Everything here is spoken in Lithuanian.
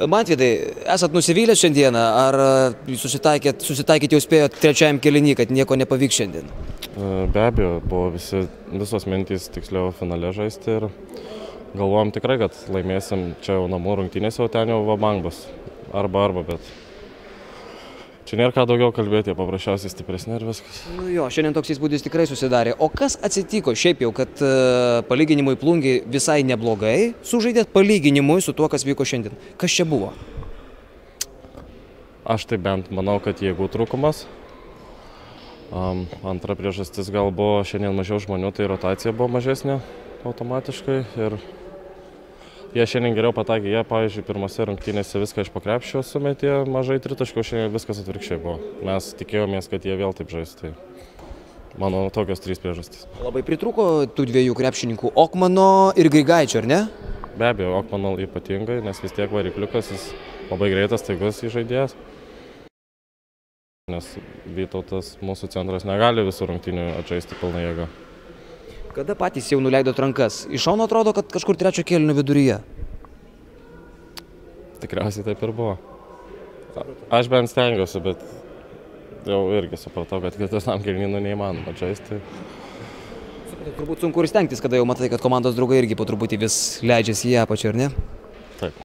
Mantvydai, esat nusivylęs šiandieną, ar susitaikėt jau spėjot trečiajam kėliny, kad nieko nepavyks šiandien? Be abejo, buvo visos mintys tiksliau finale žaisti ir galvojom tikrai, kad laimėsim čia jau namų rungtynėse, o ten jau vabank bus. Arba, bet čia nėra ką daugiau kalbėti, paprasčiausiai stipresni ir viskas. Nu jo, šiandien toks įspūdis tikrai susidarė. O kas atsitiko šiaip jau, kad palyginimui Plungei visai neblogai sužaidėt palyginimui su tuo, kas vyko šiandien? Kas čia buvo? Aš tai bent manau, kad jėgų trūkumas. Antra priežastis gal buvo šiandien mažiau žmonių, tai rotacija buvo mažesnė automatiškai. Ir jie šiandien geriau pataikė, jie, pavyzdžiui, pirmose rungtynėse viską iš po krepšio sumetė, mažai tritaškių, šiandien viskas atvirkščiai buvo. Mes tikėjomės, kad jie vėl taip žais, tai manau, tokios 3 priežastys. Labai pritrūko tų dviejų krepšininkų, Okmano ir Grigaičio, ar ne? Be abejo, Okmano ypatingai, nes vis tiek varikliukas, jis labai greitas, taigus žaidėjas. Nes Vytautas, mūsų centras, negali visų rungtynių atžaisti pilną jėgą. Kada patys jau nuleidot rankas? Iš šono atrodo, kad kažkur trečio kėlinio viduryje. Tikriausiai taip ir buvo. Aš bent stengiuosi, bet jau irgi supratau, kad ketvirtam kėlinį neįmanoma žaisti. Turbūt sunku ir stengtis, kada jau matai, kad komandos draugai irgi po truputį vis leidžiasi į apačią, ar ne? Taip.